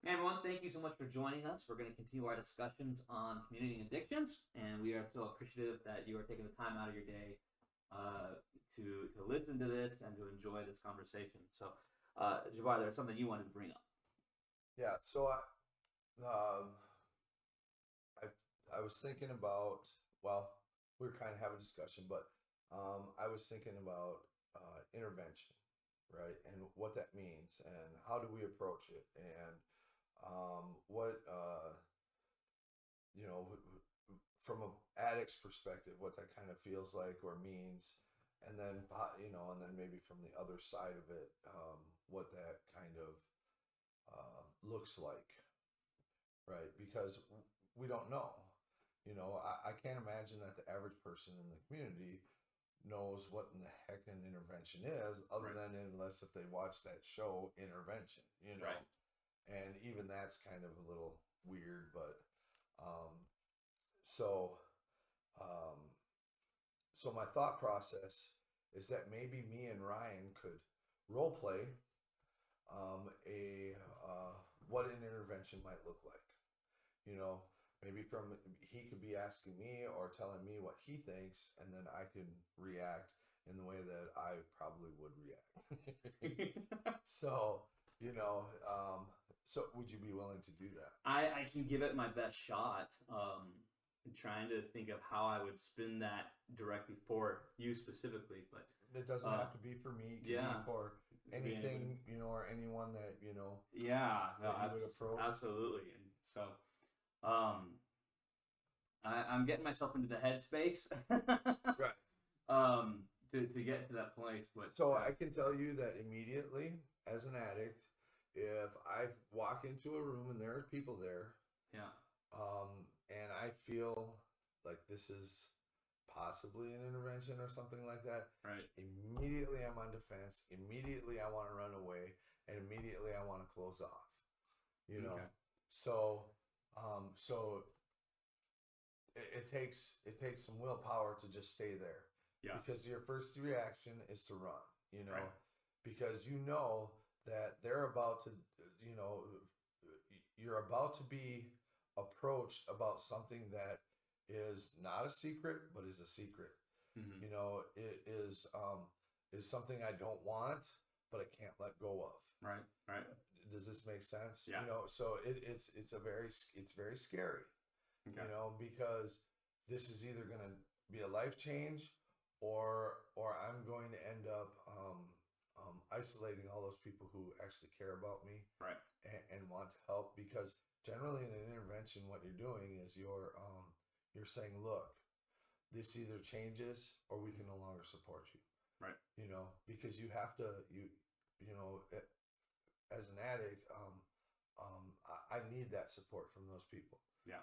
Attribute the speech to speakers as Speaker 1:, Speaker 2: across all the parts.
Speaker 1: Hey everyone, thank you so much for joining us. We're going to continue our discussions on community and addictions, and we are so appreciative that you are taking the time out of your day uh, to listen to this and to enjoy this conversation. So, Jabbar, there's something you wanted to bring up.
Speaker 2: Yeah, um, I, I was thinking about, well, we were kind of having a discussion, but I was thinking about intervention, right? And what that means, and how do we approach it, and what, from an addict's perspective, what that kind of feels like or means, and then, and then maybe from the other side of it, what that kind of looks like, right? Because we don't know. I can't imagine that the average person in the community knows what in the heck an intervention is, other
Speaker 1: Right.
Speaker 2: than unless if they watch that show Intervention,
Speaker 1: Right.
Speaker 2: and even that's kind of a little weird. But um, so um, so my thought process is that maybe me and Ryan could role play a what an intervention might look like. you know Maybe from he could be asking me or telling me what he thinks, and then I can react in the way that I probably would react. so you know so would you be willing to do that?
Speaker 1: I can give it my best shot. Trying to think of how I would spin that directly for you specifically, but
Speaker 2: It doesn't
Speaker 1: uh,
Speaker 2: have to be for me, it could be
Speaker 1: yeah,
Speaker 2: for
Speaker 1: it could be anybody.
Speaker 2: anything, or anyone that
Speaker 1: Yeah, no,
Speaker 2: that you would approach.
Speaker 1: absolutely. And so, um, I'm getting myself into the headspace,
Speaker 2: Right.
Speaker 1: um, to get to that place. But
Speaker 2: So I can tell you that immediately, as an addict, if I walk into a room and there are people there,
Speaker 1: yeah,
Speaker 2: and I feel like this is possibly an intervention or something like that,
Speaker 1: right,
Speaker 2: immediately I'm on defense. Immediately I want to run away, and immediately I want to close off. You know,
Speaker 1: okay,
Speaker 2: so so it takes some willpower to just stay there,
Speaker 1: yeah,
Speaker 2: because your first reaction is to run.
Speaker 1: right,
Speaker 2: Because that they're about to, you know, you're about to be approached about something that is not a secret but is a secret.
Speaker 1: mm-hmm.
Speaker 2: It is something I don't want but I can't let go of.
Speaker 1: Right, right,
Speaker 2: Does this make sense?
Speaker 1: yeah,
Speaker 2: So it's very scary,
Speaker 1: okay,
Speaker 2: because this is either going to be a life change, or I'm going to end up isolating all those people who actually care about me,
Speaker 1: right,
Speaker 2: and want to help. Because generally in an intervention, what you're doing is you're saying, look, this either changes or we can no longer support you.
Speaker 1: right,
Speaker 2: Because you have to you know as an addict, I need that support from those people.
Speaker 1: yeah,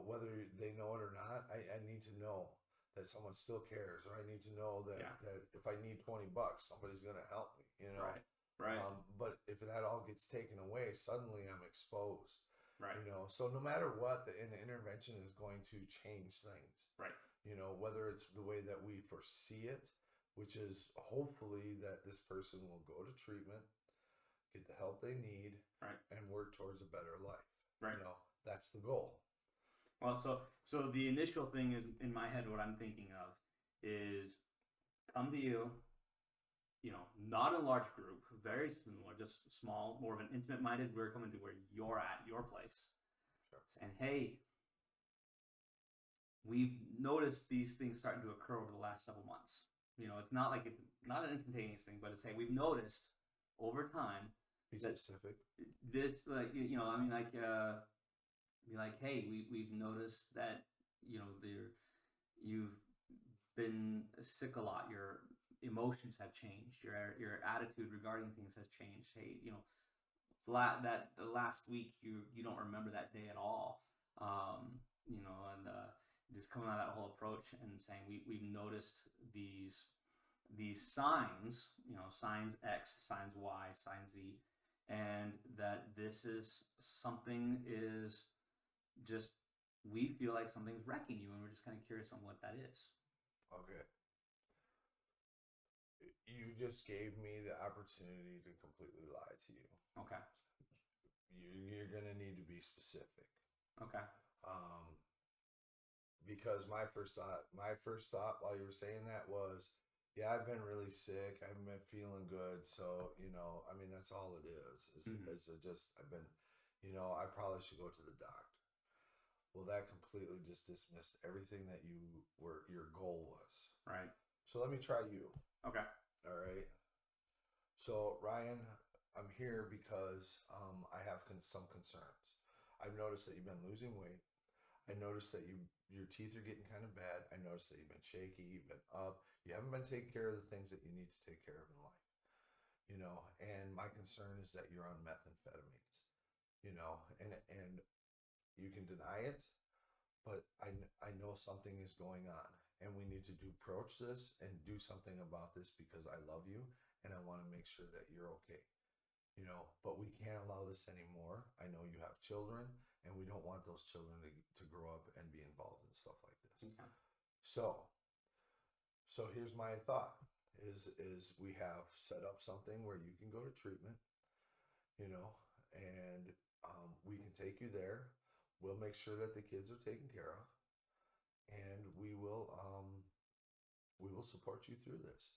Speaker 2: Whether they know it or not, I need to know that someone still cares, or I need to know that,
Speaker 1: yeah,
Speaker 2: if I need $20, somebody's going to help me.
Speaker 1: right, right,
Speaker 2: But if that all gets taken away, suddenly I'm exposed.
Speaker 1: right,
Speaker 2: So no matter what, an intervention is going to change things.
Speaker 1: right,
Speaker 2: Whether it's the way that we foresee it, which is hopefully that this person will go to treatment, get the help they need,
Speaker 1: right,
Speaker 2: and work towards a better life.
Speaker 1: right.
Speaker 2: That's the goal.
Speaker 1: Well, so the initial thing is in my head. What I'm thinking of is come to you, not a large group, very similar, just small, more of an intimate minded. We're coming to where you're at, your place,
Speaker 2: Sure.
Speaker 1: saying, hey, we've noticed these things starting to occur over the last several months. It's not like it's not an instantaneous thing, but it's saying we've noticed over time
Speaker 2: Be
Speaker 1: that
Speaker 2: specific.
Speaker 1: this, like, I mean, like, be like, hey, we've noticed that you've been sick a lot. Your emotions have changed. Your attitude regarding things has changed. Hey, that the last week you don't remember that day at all. And just coming out of that whole approach and saying we've noticed these signs, signs X, signs Y, signs Z, and that this is something is just we feel like something's wrecking you, and we're just kind of curious on what that is.
Speaker 2: Okay. You just gave me the opportunity to completely lie to you.
Speaker 1: Okay.
Speaker 2: You're you're going to need to be specific.
Speaker 1: Okay.
Speaker 2: Because my first thought while you were saying that was, yeah, I've been really sick. I haven't been feeling good. So, I mean, that's all it is I've been, I probably should go to the doctor. Well, that completely just dismissed everything that your goal was.
Speaker 1: Right.
Speaker 2: So let me try you.
Speaker 1: Okay.
Speaker 2: All right. So Ryan, I'm here because I have some concerns. I've noticed that you've been losing weight. I noticed that your teeth are getting kind of bad. I noticed that you've been shaky, you've been up. You haven't been taking care of the things that you need to take care of in life. And my concern is that you're on methamphetamines. And you can deny it, but I know something is going on, and we need to approach this and do something about this because I love you and I want to make sure that you're okay. But we can't allow this anymore. I know you have children, and we don't want those children to grow up and be involved in stuff like this.
Speaker 1: Okay.
Speaker 2: So here's my thought is we have set up something where you can go to treatment, and we can take you there. We'll make sure that the kids are taken care of, and we will support you through this.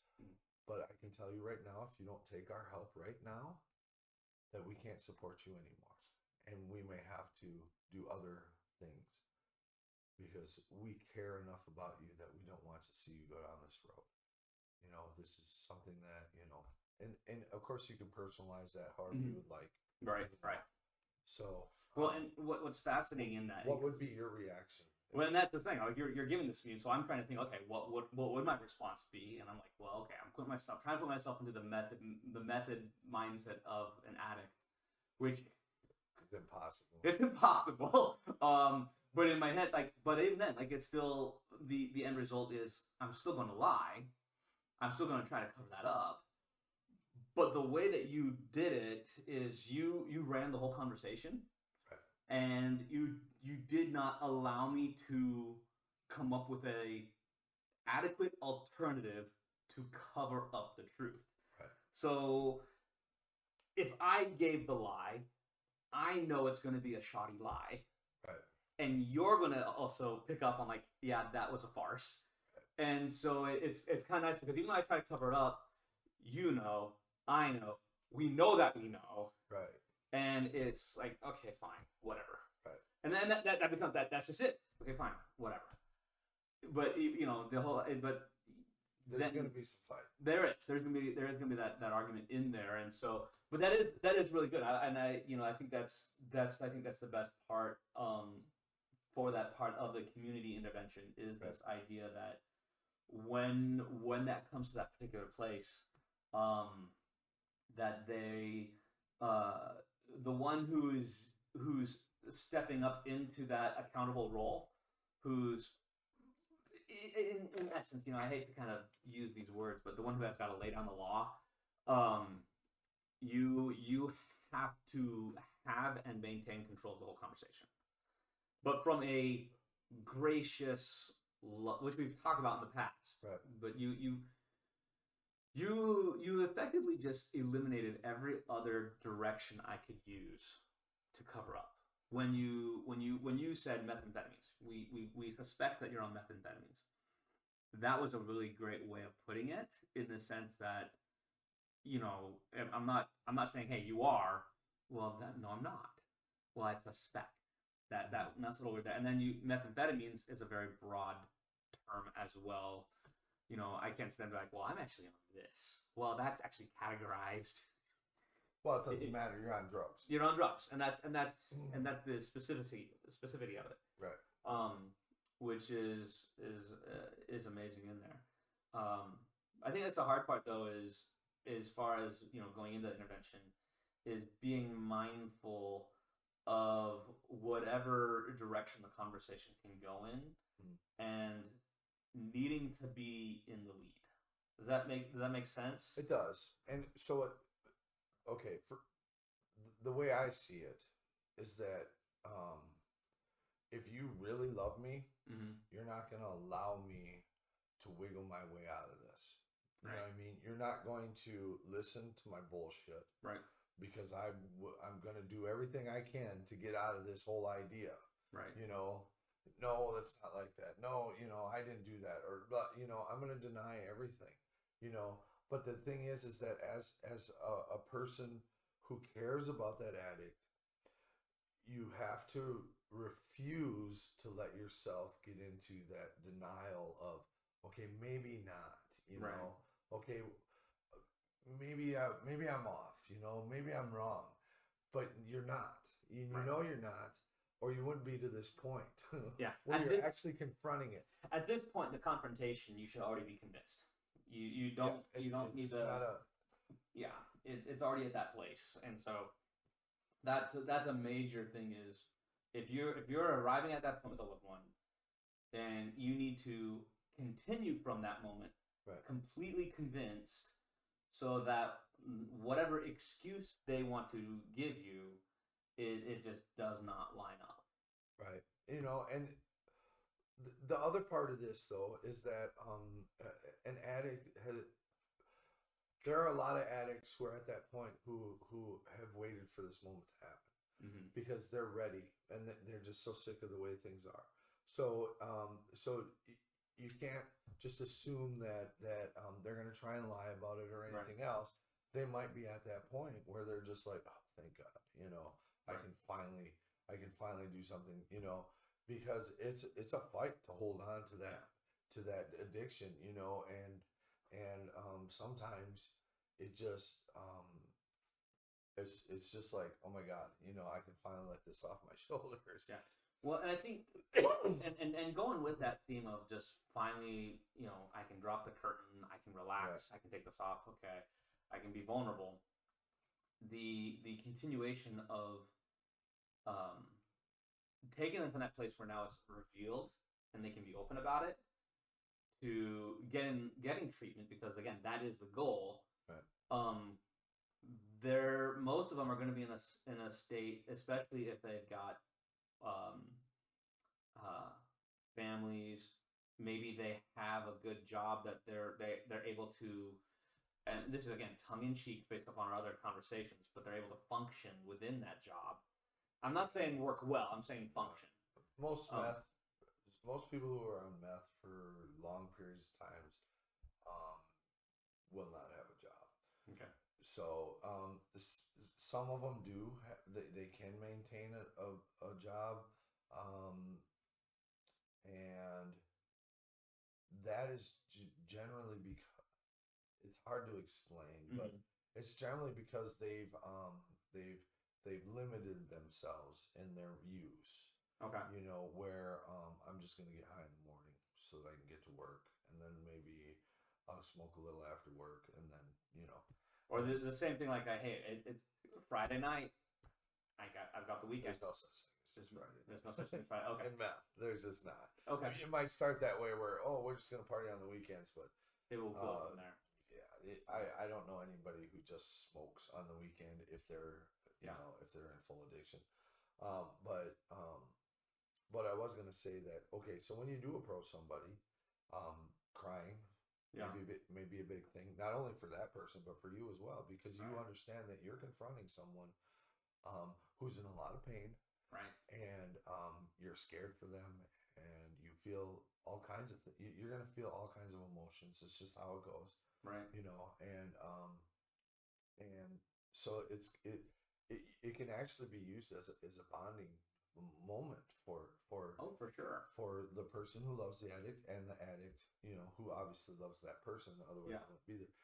Speaker 2: But I can tell you right now, if you don't take our help right now, that we can't support you anymore. And we may have to do other things because we care enough about you that we don't want to see you go down this road. This is something that, and of course you can personalize that however you would like.
Speaker 1: Right.
Speaker 2: So,
Speaker 1: well, and what's fascinating in that?
Speaker 2: What would be your reaction?
Speaker 1: Well, and that's the thing. Like you're giving this to me, so I'm trying to think. Okay, what would my response be? And I'm like, well, okay, I'm trying to put myself into the method mindset of an addict, which
Speaker 2: is impossible.
Speaker 1: It's impossible. But in my head, but even then, it's still the end result is I'm still going to lie. I'm still going to try to cover that up. But the way that you did it is you ran the whole conversation. And you did not allow me to come up with a adequate alternative to cover up the truth.
Speaker 2: Right.
Speaker 1: So if I gave the lie, I know it's going to be a shoddy lie.
Speaker 2: Right.
Speaker 1: And you're going to also pick up on yeah, that was a farce. Right. And so it's kind of nice because even though I try to cover it up, I know, we know that we know.
Speaker 2: Right.
Speaker 1: And it's like, okay, fine, whatever.
Speaker 2: Right.
Speaker 1: And then that becomes that's just it. Okay, fine, whatever. But the whole but
Speaker 2: there's going to be some fight.
Speaker 1: There is going to be that argument in there, and so but that is really good. I think that's the best part for that part of the community intervention is this idea that when that comes to that particular place, that they the one who's stepping up into that accountable role, who's in essence, I hate to kind of use these words, but the one who has got to lay down the law, you have to have and maintain control of the whole conversation, but from a gracious, which we've talked about in the past.
Speaker 2: Right.
Speaker 1: But you effectively just eliminated every other direction I could use to cover up. When you said methamphetamines, we suspect that you're on methamphetamines. That was a really great way of putting it, in the sense that, I'm not saying, hey, you are. Well, no, I'm not. Well, I suspect that's a little weird. And then methamphetamines is a very broad term as well. I can't stand like, well, I'm actually on this. Well, that's actually categorized.
Speaker 2: Well, it doesn't matter. You're on drugs.
Speaker 1: You're on drugs, and that's the specificity of it.
Speaker 2: Right.
Speaker 1: Which is amazing in there. I think that's the hard part, though, is as far as going into the intervention, is being mindful of whatever direction the conversation can go in, and needing to be in the lead. Does that make sense?
Speaker 2: It does. And so okay, for the way I see it is that if you really love me, you're not going to allow me to wiggle my way out of this. You know what I mean? You're not going to listen to my bullshit.
Speaker 1: Right.
Speaker 2: Because I'm going to do everything everything I can to get out of this whole idea.
Speaker 1: Right.
Speaker 2: You know, no, that's not like that. No, I didn't do that, or but I'm going to deny everything. You know, but the thing is that as a person who cares about that addict, you have to refuse to let yourself get into that denial of, okay, maybe not,
Speaker 1: Right.
Speaker 2: okay, maybe I'm off, maybe I'm wrong, but you're not. You
Speaker 1: Right.
Speaker 2: know you're not, or you wouldn't be to this point.
Speaker 1: Yeah.
Speaker 2: when
Speaker 1: At
Speaker 2: you're
Speaker 1: this
Speaker 2: actually confronting it.
Speaker 1: at this point in the confrontation, you should already be convinced. You don't
Speaker 2: It's
Speaker 1: need
Speaker 2: just
Speaker 1: to.
Speaker 2: not a
Speaker 1: Yeah, it's already at that place, and so that's a major thing. Is if you're arriving at that point with a loved one, then you need to continue from that moment
Speaker 2: right.
Speaker 1: completely convinced, so that whatever excuse they want to give you, it just does not line up.
Speaker 2: Right. And the other part of this though is that an addict has. There are a lot of addicts who are at that point who have waited for this moment to happen
Speaker 1: Mm-hmm.
Speaker 2: because they're ready and they're just so sick of the way things are. So you can't just assume that they're going to try and lie about it or anything else. They might be at that point where they're just like, oh, thank God, I can finally do something, because it's a fight to hold on to that addiction, and sometimes it just it's just like, oh my God, I can finally let this off my shoulders.
Speaker 1: Yeah. Well, and I think, and going with that theme of just finally, I can drop the curtain, I can relax, I can take this off, okay, I can be vulnerable. The continuation of taking them from that place where now it's revealed and they can be open about it, to getting treatment, because again, that is the goal.
Speaker 2: Right.
Speaker 1: Most of them are going to be in a state, especially if they've got um, families. Maybe they have a good job that they're able to, and this is again tongue in cheek based upon our other conversations, but they're able to function within that job. I'm not saying work well. I'm saying function.
Speaker 2: Most people who are on meth for long periods of times will not have a job.
Speaker 1: Okay.
Speaker 2: So some of them do. They can maintain a job, and that is generally because it's hard to explain, but it's generally because they've limited themselves in their use.
Speaker 1: Okay.
Speaker 2: Where I'm just gonna get high in the morning so that I can get to work, and then maybe I'll smoke a little after work, and then
Speaker 1: Or the same thing, like it's Friday night. I've got the weekend.
Speaker 2: There's no such thing as just Friday.
Speaker 1: There's no such thing as Friday. Okay.
Speaker 2: In meth, there's just not.
Speaker 1: Okay.
Speaker 2: I mean, it might start that way where, we're just gonna party on the weekends, but
Speaker 1: it will go from there.
Speaker 2: Yeah, I don't know anybody who just smokes on the weekend if they're if they're in full addiction. But I was gonna say that, okay, so when you do approach somebody, crying may be a big thing, not only for that person but for you as well, because you understand that you're confronting someone who's in a lot of pain,
Speaker 1: right?
Speaker 2: And you're scared for them, and you feel all kinds of you're gonna feel all kinds of emotions. It's just how it goes,
Speaker 1: right?
Speaker 2: And so it can actually be used as a bonding moment for
Speaker 1: for sure,
Speaker 2: for the person who loves the addict and the addict, who obviously loves that person, otherwise they wouldn't be there.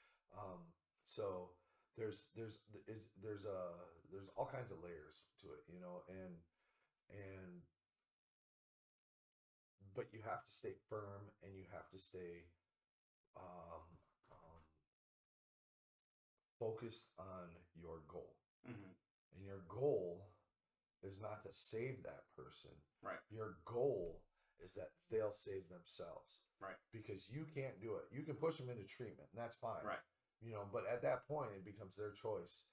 Speaker 2: So there's all kinds of layers to it, and but you have to stay firm, and you have to stay focused on your goal. And your goal is not to save that person.
Speaker 1: Right.
Speaker 2: Your goal is that they'll save themselves.
Speaker 1: Right.
Speaker 2: Because you can't do it. You can push them into treatment, and that's fine.
Speaker 1: Right.
Speaker 2: But at that point, it becomes their choice.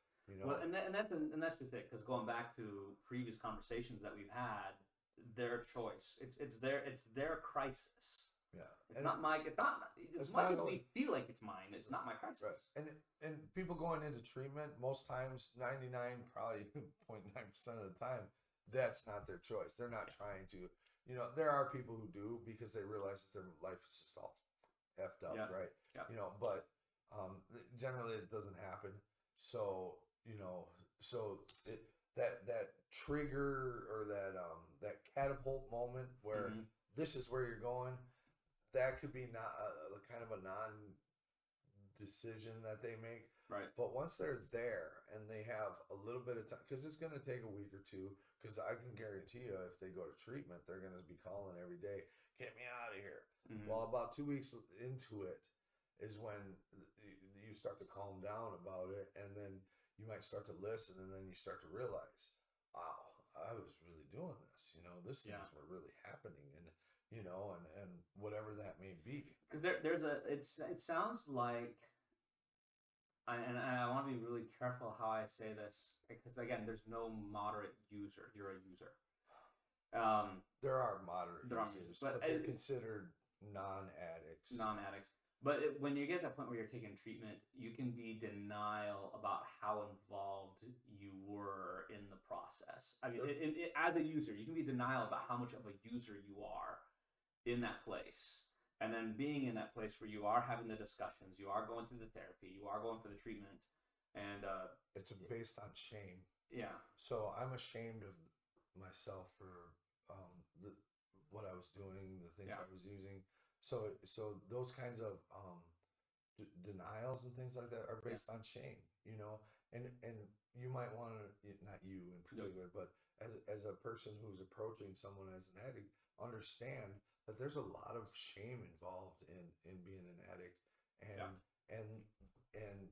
Speaker 1: Well, and that's just it. Because going back to previous conversations that we've had, their choice. It's their crisis.
Speaker 2: Yeah,
Speaker 1: It's not my. It's not as
Speaker 2: it's
Speaker 1: much
Speaker 2: not
Speaker 1: as
Speaker 2: only
Speaker 1: we feel like it's mine. It's not my crisis.
Speaker 2: right, and people going into treatment most times 99 probably 0.9% of the time that's not their choice. They're not trying to. There are people who do because they realize that their life is just all effed up,
Speaker 1: Yeah.
Speaker 2: right?
Speaker 1: Yeah.
Speaker 2: But generally it doesn't happen. So that trigger or that catapult moment where
Speaker 1: Mhm.
Speaker 2: this is where you're going, that could be not a kind of a non decision that they make.
Speaker 1: Right.
Speaker 2: But once they're there and they have a little bit of time, because it's going to take a week or two, because I can guarantee you if they go to treatment, they're going to be calling every day, get me out of here.
Speaker 1: Mhm.
Speaker 2: Well, about 2 weeks into it is when you start to calm down about it, and then you might start to listen, and then you start to realize, wow, I was really doing this. These
Speaker 1: Yeah.
Speaker 2: things were really happening, and whatever that may be.
Speaker 1: Because there's a. It sounds like. And I want to be really careful how I say this because again, there's no moderate user. You're a user.
Speaker 2: There are moderate
Speaker 1: There are
Speaker 2: users,
Speaker 1: users, but
Speaker 2: but they're considered non-addicts.
Speaker 1: Non-addicts. But when you get to the point where you're taking treatment, you can be denial about how involved you were in the process. I mean,
Speaker 2: Sure.
Speaker 1: as a user, you can be denial about how much of a user you are in that place. And then being in that place where you are having the discussions, you are going through the therapy, you are going for the treatment, and
Speaker 2: It's based on shame.
Speaker 1: yeah,
Speaker 2: So I'm ashamed of myself for what I was doing, the things
Speaker 1: yeah,
Speaker 2: I was using. So those kinds of denials and things like that are
Speaker 1: yeah,
Speaker 2: based on shame, and you might want to, not you in particular, but as a person who's approaching someone as an addict, understand that there's a lot of shame involved in being an addict,
Speaker 1: yeah,
Speaker 2: and and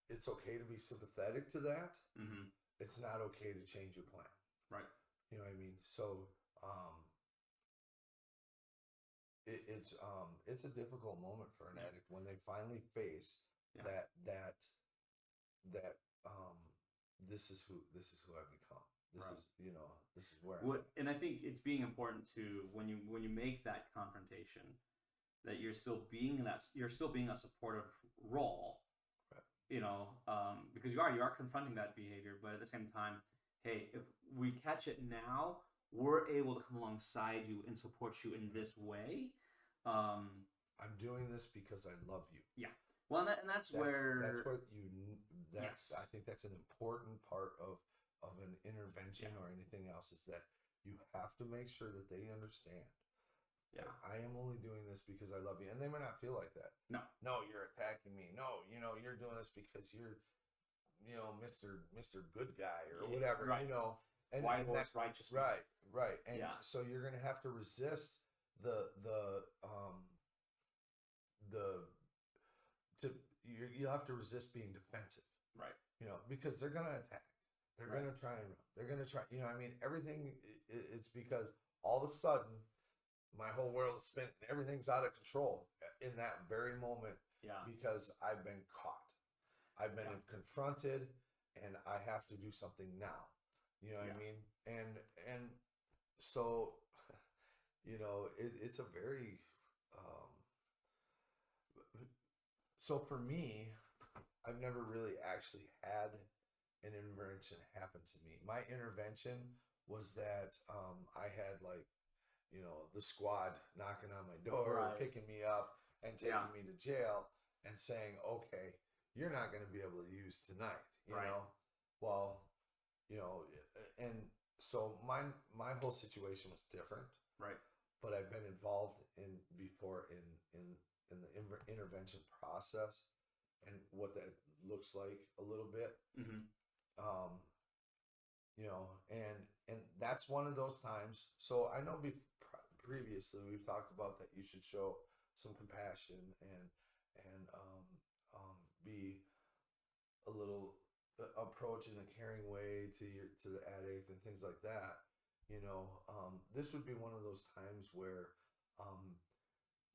Speaker 2: it's okay to be sympathetic to that.
Speaker 1: mm-hmm.
Speaker 2: It's not okay to change your plan.
Speaker 1: Right,
Speaker 2: You know what I mean? So it's a difficult moment for an
Speaker 1: yeah,
Speaker 2: addict when they finally face
Speaker 1: yeah.
Speaker 2: that this is who I've become. This
Speaker 1: Right.
Speaker 2: is this is where I'm
Speaker 1: What,
Speaker 2: at.
Speaker 1: and I think it's being important to when you make that confrontation, that you're still being a supportive role,
Speaker 2: Right.
Speaker 1: because you are confronting that behavior, but at the same time, hey, if we catch it now, we're able to come alongside you and support you in this way. Um,
Speaker 2: I'm doing this because I love you.
Speaker 1: yeah. Well, and that's
Speaker 2: That's
Speaker 1: where
Speaker 2: what you. That's
Speaker 1: yes,
Speaker 2: I think that's an important part of an intervention
Speaker 1: yeah,
Speaker 2: or anything else is that you have to make sure that they understand that
Speaker 1: yeah,
Speaker 2: I am only doing this because I love you, and they may not feel like that.
Speaker 1: no,
Speaker 2: No, you're attacking me. No, you're doing this because you're Mr. Good Guy or
Speaker 1: yeah,
Speaker 2: whatever,
Speaker 1: right, white
Speaker 2: and that
Speaker 1: horse, righteous man.
Speaker 2: right, and
Speaker 1: Yeah,
Speaker 2: so you're gonna have to resist the to you'll have to resist being defensive,
Speaker 1: right,
Speaker 2: because they're gonna attack. They're
Speaker 1: right,
Speaker 2: gonna try and they're gonna try. I mean, everything. It's because all of a sudden my whole world is spinning. Everything's out of control in that very moment
Speaker 1: yeah,
Speaker 2: because I've been caught. I've been
Speaker 1: yeah,
Speaker 2: confronted, and I have to do something now. You know what
Speaker 1: yeah,
Speaker 2: I mean? And so, it's a very. Um, so for me, I've never really actually had an intervention happen to me. My intervention was that I had the squad knocking on my door,
Speaker 1: right,
Speaker 2: picking me up, and
Speaker 1: yeah,
Speaker 2: taking me to jail, and saying, "Okay, you're not going to be able to use tonight."
Speaker 1: right,
Speaker 2: Well, and so my whole situation was different,
Speaker 1: right,
Speaker 2: but I've been involved in before in the intervention process and what that looks like a little bit.
Speaker 1: mm-hmm.
Speaker 2: Um, and that's one of those times. So I know previously we've talked about that you should show some compassion and be a little approach in a caring way to the addict and things like that. This would be one of those times where um,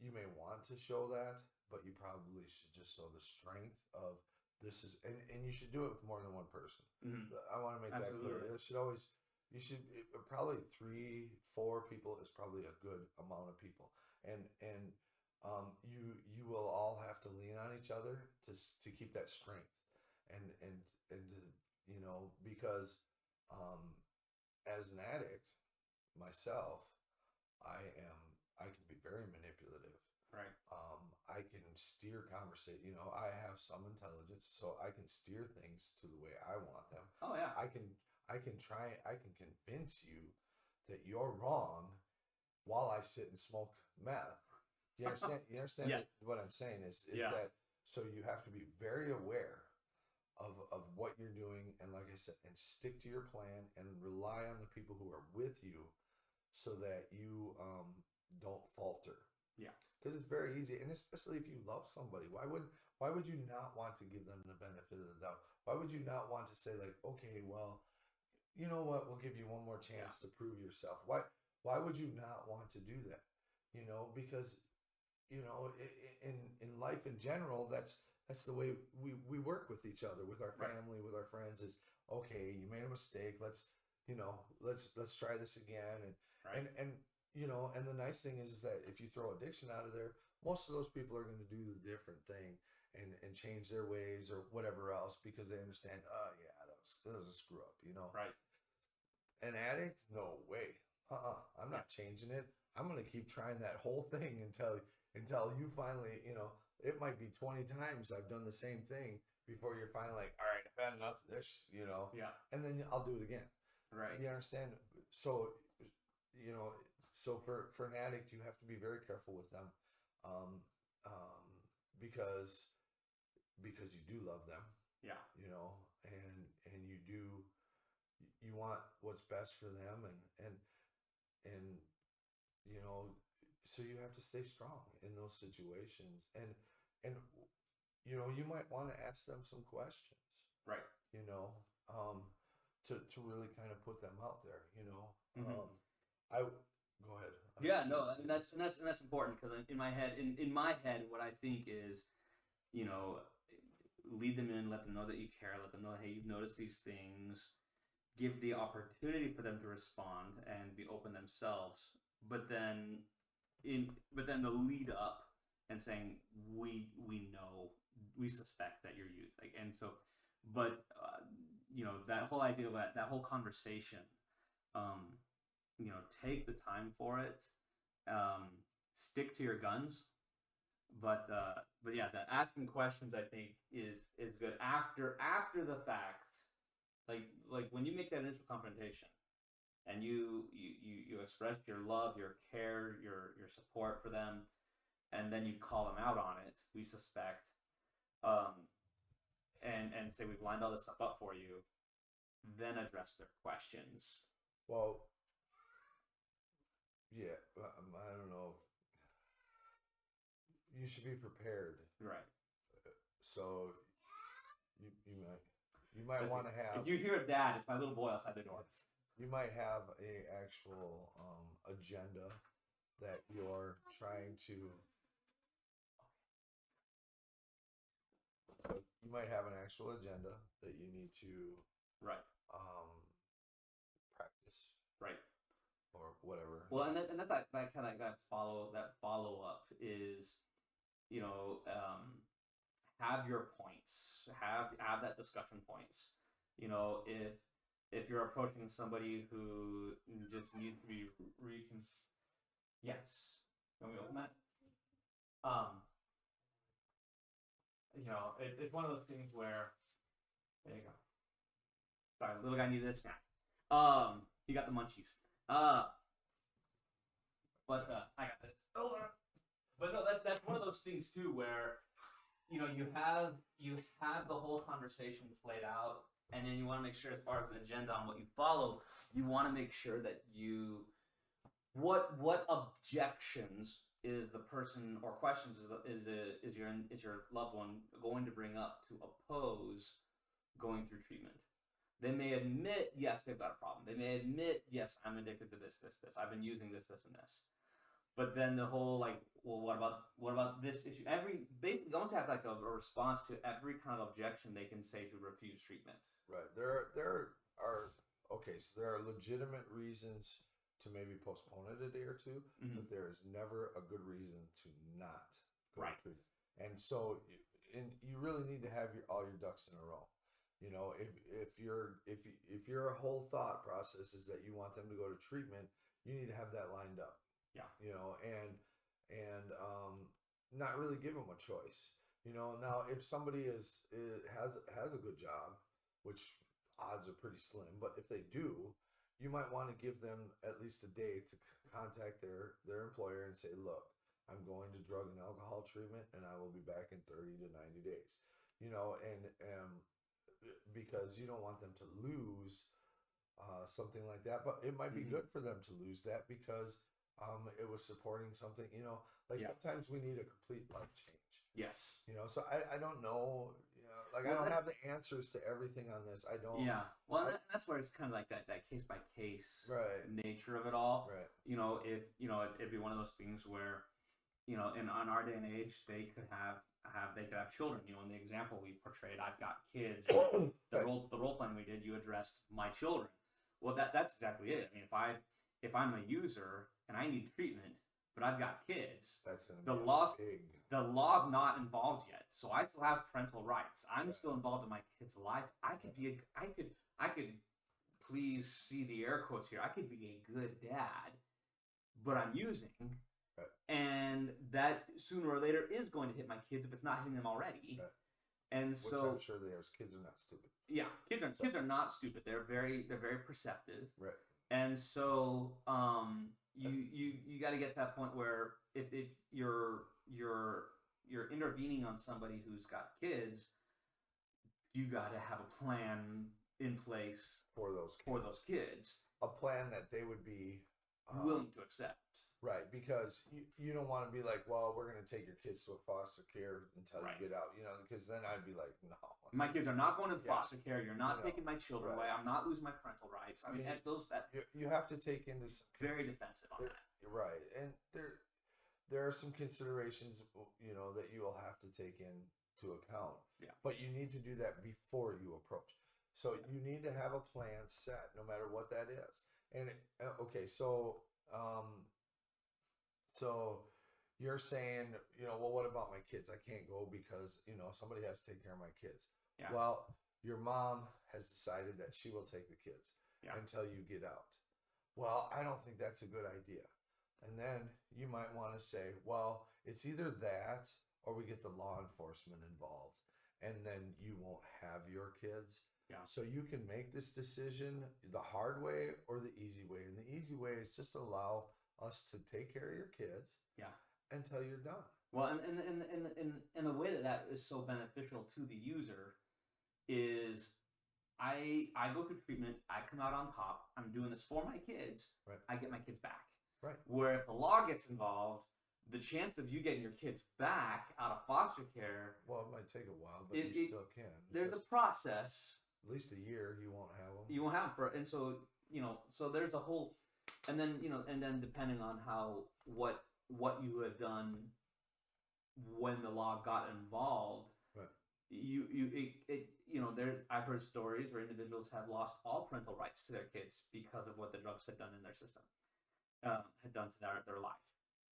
Speaker 2: you may want to show that, but you probably should just show the strength of this is, and you should do it with more than one person.
Speaker 1: Mm-hmm.
Speaker 2: I want to make that clear.
Speaker 1: Absolutely,
Speaker 2: You should probably 3, 4 people is probably a good amount of people. and you will all have to lean on each other to keep that strength, and to, because um, as an addict myself, I can be very manipulative.
Speaker 1: Right.
Speaker 2: I can steer conversation. I have some intelligence, so I can steer things to the way I want them.
Speaker 1: Oh yeah.
Speaker 2: I can convince you that you're wrong while I sit and smoke meth. You understand? You understand
Speaker 1: Yeah.
Speaker 2: what I'm saying is
Speaker 1: Yeah.
Speaker 2: that, so you have to be very aware of what you're doing, and like I said, and stick to your plan and rely on the people who are with you, so that you don't falter.
Speaker 1: Yeah.
Speaker 2: Because it's very easy, and especially if you love somebody, why would you not want to give them the benefit of the doubt? Why would you not want to say, like, okay, well, you know what, we'll give you one more chance to prove yourself? Why would you not want to do that? Because in life in general, that's the way we work with each other, with our
Speaker 1: Right.
Speaker 2: family, with our friends. Is, okay, you made a mistake, let's try this again.
Speaker 1: Right.
Speaker 2: And the nice thing is that if you throw addiction out of there, most of those people are going to do the different thing, and change their ways or whatever else, because they understand, oh yeah, that was a screw up.
Speaker 1: Right.
Speaker 2: An addict, no way. I'm not changing it. I'm going to keep trying that whole thing until you finally, it might be 20 times I've done the same thing before you're finally like, all right, I've had enough of this.
Speaker 1: Yeah.
Speaker 2: And then I'll do it again.
Speaker 1: Right.
Speaker 2: You understand? So, for an addict, you have to be very careful with them, um, because you do love them,
Speaker 1: Yeah.
Speaker 2: and you want what's best for them, and so you have to stay strong in those situations, and you might want to ask them some questions,
Speaker 1: Right.
Speaker 2: to really kind of put them out there.
Speaker 1: Mhm.
Speaker 2: I Go ahead.
Speaker 1: Yeah, no, and that's important, because in my head, what I think is, lead them in, let them know that you care, let them know, hey, you've noticed these things, give the opportunity for them to respond and be open themselves, but then the lead up and saying, we know, we suspect that you're used, like, and so, but that whole idea of that whole conversation, um, take the time for it, stick to your guns, but yeah, the asking questions, I think, is good after the fact, like when you make that initial confrontation and you express your love, your care, your support for them, and then you call them out on it, we suspect, and say, we've lined all this stuff up for you, then address their questions.
Speaker 2: Well, yeah, I don't know. You should be prepared.
Speaker 1: Right.
Speaker 2: So you might want to have.
Speaker 1: If you hear Dad, it's my little boy outside the door.
Speaker 2: You might have a actual agenda that you're trying to. You might have an actual agenda that you need to
Speaker 1: Right.
Speaker 2: practice,
Speaker 1: Right.
Speaker 2: or whatever.
Speaker 1: Well, and that's that kind of follow up is, have your points, have that discussion points. If you're approaching somebody who just needs to be yes, can we open that? It's one of those things where, there you go. Sorry, the little guy needed a snack. He got the munchies. But I got this. Oh, but no, that's one of those things too, where you have the whole conversation played out, and then you want to make sure, as far as an agenda on what you follow, you want to make sure that what objections is the person, or questions is your loved one going to bring up to oppose going through treatment. They may admit, yes, they've got a problem. They may admit, yes, I'm addicted to this. I've been using this, and this. But then the whole, like, well, what about this issue? Basically, almost have like a response to every kind of objection they can say to refuse treatment.
Speaker 2: Right. There are okay. So there are legitimate reasons to maybe postpone it a day or two,
Speaker 1: Mhm.
Speaker 2: but there is never a good reason to not go
Speaker 1: Right.
Speaker 2: to treatment. And so, and you really need to have all your ducks in a row. You know, if your whole thought process is that you want them to go to treatment, you need to have that lined up.
Speaker 1: Yeah.
Speaker 2: You know, and not really give them a choice. You know, now if somebody has a good job, which odds are pretty slim, but if they do, you might want to give them at least a day to contact their employer and say, look, I'm going to drug and alcohol treatment, and I will be back in 30 to 90 days. You know, and because you don't want them to lose something like that. But it might be
Speaker 1: Mhm.
Speaker 2: good for them to lose that because it was supporting something. You know, like
Speaker 1: Yeah.
Speaker 2: sometimes we need a complete life change.
Speaker 1: Yes.
Speaker 2: You know, so I don't know. You know, like I
Speaker 1: Well,
Speaker 2: don't
Speaker 1: that,
Speaker 2: have the answers to everything on this. I don't.
Speaker 1: yeah. Well,
Speaker 2: I,
Speaker 1: that's where it's kind of like that case by case
Speaker 2: right.
Speaker 1: nature of it all.
Speaker 2: Right.
Speaker 1: You know, if you know, it'd be one of those things where, you know, in on our day and age, they could have children. You know, in the example we portrayed, I've got kids. And
Speaker 2: Right.
Speaker 1: the role playing we did, you addressed my children. Well, that's exactly it. I mean, if I'm a user and I need treatment, but I've got kids,
Speaker 2: That's gonna
Speaker 1: the
Speaker 2: be
Speaker 1: laws
Speaker 2: a big.
Speaker 1: the law's not involved yet, so I still have parental rights. I'm
Speaker 2: Right.
Speaker 1: still involved in my kid's life. I could please see the air quotes here. I could be a good dad, but I'm using,
Speaker 2: Right.
Speaker 1: and that sooner or later is going to hit my kids if it's not hitting them already.
Speaker 2: Right.
Speaker 1: And
Speaker 2: Which
Speaker 1: so,
Speaker 2: I'm sure kids are not stupid.
Speaker 1: yeah, kids are not stupid. They're very perceptive.
Speaker 2: Right.
Speaker 1: And so you got to get to that point where if you're intervening on somebody who's got kids, you got to have a plan in place
Speaker 2: For those kids.
Speaker 1: for those kids,
Speaker 2: A plan that they would be
Speaker 1: willing to accept.
Speaker 2: right, because you don't want to be like, well, we're going to take your kids to a foster care until
Speaker 1: Right.
Speaker 2: you get out, you know, because then I'd be like, no.
Speaker 1: My kids are not going to
Speaker 2: Yeah.
Speaker 1: foster care. You're not
Speaker 2: No.
Speaker 1: taking my children
Speaker 2: Right.
Speaker 1: away. I'm not losing my parental rights. I mean,
Speaker 2: mean,
Speaker 1: that
Speaker 2: You have to take into
Speaker 1: very defensive on
Speaker 2: there,
Speaker 1: that.
Speaker 2: right, and there are some considerations, you know, that you will have to take into account.
Speaker 1: Yeah.
Speaker 2: But you need to do that before you approach. So you need to have a plan set, no matter what that is. And okay, so you're saying, you know, well, what about my kids? I can't go because, you know, somebody has to take care of my kids.
Speaker 1: Yeah.
Speaker 2: Well, your mom has decided that she will take the kids
Speaker 1: Yeah.
Speaker 2: until you get out. Well, I don't think that's a good idea. And then you might want to say, well, it's either that or we get the law enforcement involved and then you won't have your kids.
Speaker 1: Yeah.
Speaker 2: So you can make this decision the hard way or the easy way. And the easy way is just allow us to take care of your kids
Speaker 1: Yeah.
Speaker 2: until you're done.
Speaker 1: Well, and the way that is so beneficial to the user is I go through treatment, I come out on top, I'm doing this for my kids,
Speaker 2: Right.
Speaker 1: I get my kids back.
Speaker 2: Right.
Speaker 1: Where if the law gets involved, the chance of you getting your kids back out of foster care,
Speaker 2: Well, it might take a while, but
Speaker 1: It-
Speaker 2: you
Speaker 1: it-
Speaker 2: still can.
Speaker 1: there's a
Speaker 2: Just
Speaker 1: process.
Speaker 2: at least a year you won't have them.
Speaker 1: You won't have for, and so you know, so there's a whole, and then you know, and then depending on how what you had done when the law got involved,
Speaker 2: Right.
Speaker 1: you know, there I've heard stories where individuals have lost all parental rights to their kids because of what the drugs had done in their system, had done to their life,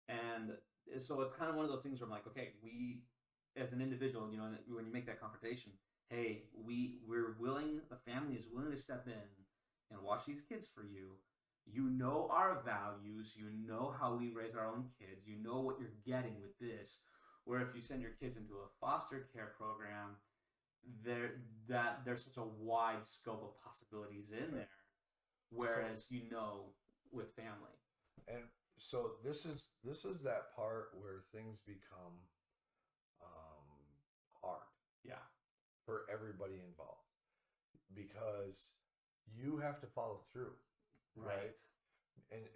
Speaker 1: and so it's kind of one of those things where I'm like, okay, we as an individual, you know, when you make that confrontation, hey, we're willing, the family is willing to step in and watch these kids for you. You know our values, you know how we raise our own kids, you know what you're getting with this. Where if you send your kids into a foster care program, there's such a wide scope of possibilities in there. Whereas you know with family.
Speaker 2: And so this is that part where things become hard
Speaker 1: Yeah.
Speaker 2: for everybody involved because you have to follow through, right? And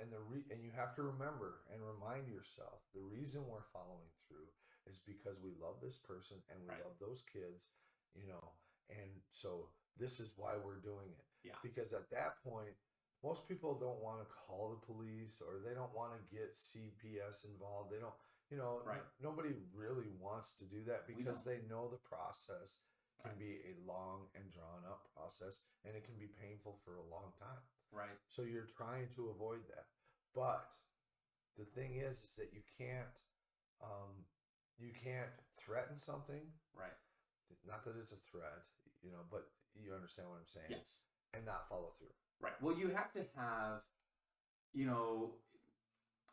Speaker 2: and you have to remember and remind yourself the reason we're following through is because we love this person and we
Speaker 1: Right.
Speaker 2: love those kids, you know, and so this is why we're doing it.
Speaker 1: Yeah.
Speaker 2: Because at that point, most people don't want to call the police or they don't want to get CPS involved. They don't, you know,
Speaker 1: Right.
Speaker 2: nobody really wants to do that
Speaker 1: We
Speaker 2: because
Speaker 1: don't.
Speaker 2: they know the process can
Speaker 1: Right.
Speaker 2: be a long and drawn out process and it can be painful for a long time.
Speaker 1: Right.
Speaker 2: So you're trying to avoid that. But the thing is that um, you can't threaten something.
Speaker 1: Right.
Speaker 2: Not that it's a threat, but you understand what I'm saying.
Speaker 1: Yes.
Speaker 2: And not follow through.
Speaker 1: Right. Well, you have to have, you know,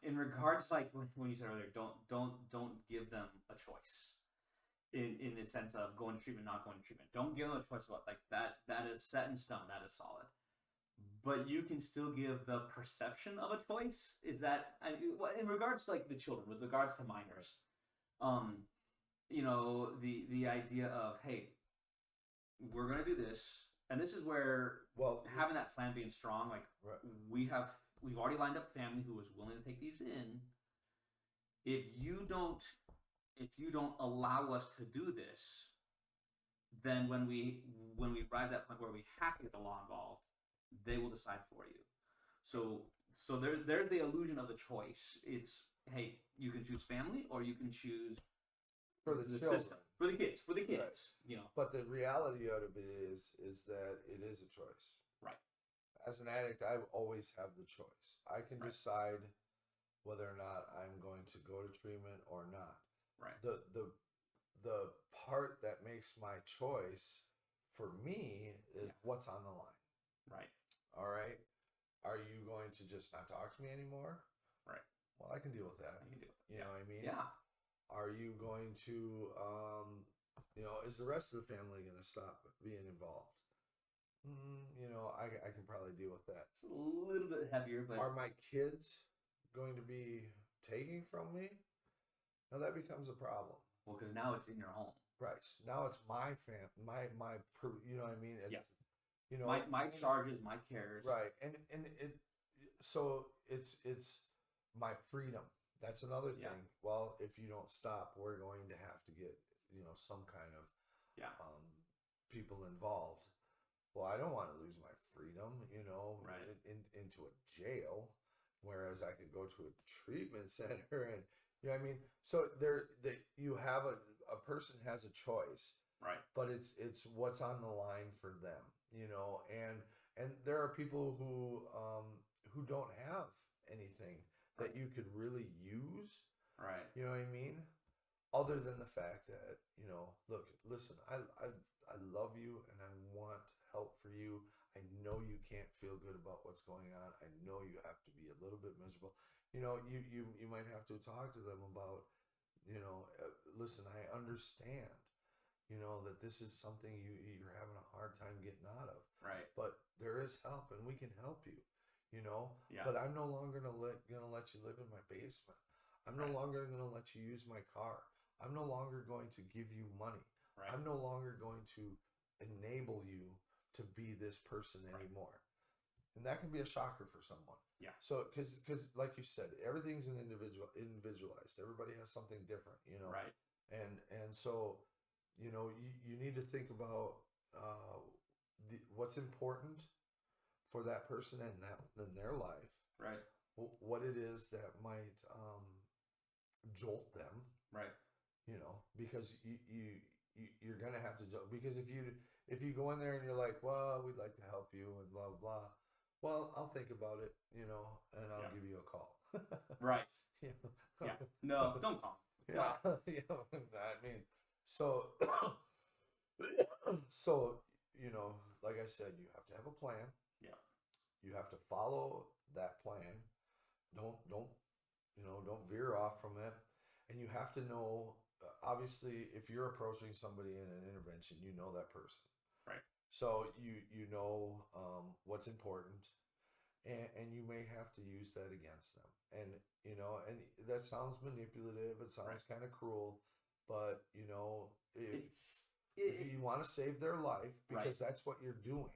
Speaker 1: in regards like when you said earlier, don't give them a choice. In the sense of going to treatment, not going to treatment. Don't give them a choice about like that. That is set in stone. That is solid. But you can still give the perception of a choice. Is that in regards to like the children, with regards to minors, um, the idea of, hey, we're gonna do this, and this is where having that plan being strong. Like
Speaker 2: right.
Speaker 1: we've already lined up family who is willing to take these in. If you don't allow us to do this, then when we arrive at that point where we have to get the law involved, they will decide for you. So there's the illusion of the choice. It's, hey, you can choose family or you can choose
Speaker 2: for the children.
Speaker 1: System. For the kids. Right.
Speaker 2: But the reality of it is that it is a choice.
Speaker 1: Right.
Speaker 2: As an addict, I always have the choice. I can decide whether or not I'm going to go to treatment or not.
Speaker 1: Right.
Speaker 2: The part that makes my choice for me is what's on the line.
Speaker 1: Right.
Speaker 2: All right. Are you going to just not talk to me anymore?
Speaker 1: Right.
Speaker 2: Well, I can deal with that. You know what I mean?
Speaker 1: Yeah.
Speaker 2: Are you going to, is the rest of the family going to stop being involved? I can probably deal with that.
Speaker 1: It's a little bit heavier, but...
Speaker 2: Are my kids going to be taking from me? Now that becomes a problem.
Speaker 1: Well, because now it's in your home.
Speaker 2: Right. Now it's my you know what I mean? It's,
Speaker 1: my charges, my cares.
Speaker 2: Right. And so it's my freedom. That's another thing. Well, if you don't stop, we're going to have to get, some kind of people involved. Well, I don't want to lose my freedom, into a jail, whereas I could go to a treatment center and, you know what I mean? So you have a person has a choice,
Speaker 1: right?
Speaker 2: But it's what's on the line for them, and there are people who don't have anything that you could really use,
Speaker 1: right?
Speaker 2: You know what I mean? Other than the fact that, look, listen, I love you and I want help for you. I know you can't feel good about what's going on. I know you have to be a little bit miserable. You might have to talk to them about, listen, I understand, that this is something you're having a hard time getting out of.
Speaker 1: Right.
Speaker 2: But there is help and we can help you,
Speaker 1: Yeah.
Speaker 2: But I'm no longer gonna let you live in my basement. I'm no longer gonna let you use my car. I'm no longer going to give you money.
Speaker 1: Right.
Speaker 2: I'm no longer going to enable you to be this person anymore. And that can be a shocker for someone.
Speaker 1: Yeah.
Speaker 2: So, because like you said, everything's individualized. Everybody has something different,
Speaker 1: Right.
Speaker 2: And so, you need to think about what's important for that person in their life.
Speaker 1: Right.
Speaker 2: What it is that might jolt them.
Speaker 1: Right.
Speaker 2: Because you're gonna have to jolt, because if you go in there and you're like, well, we'd like to help you and blah blah. Well, I'll think about it, and I'll give you a call.
Speaker 1: Right. Yeah. No, don't call.
Speaker 2: Yeah. I mean, so, like I said, you have to have a plan.
Speaker 1: Yeah.
Speaker 2: You have to follow that plan. Don't veer off from it. And you have to know, obviously, if you're approaching somebody in an intervention, you know that person.
Speaker 1: Right.
Speaker 2: So you know what's important, and you may have to use that against them. And and that sounds manipulative. It sounds kind of cruel, but if you want to save their life, because that's what you're doing.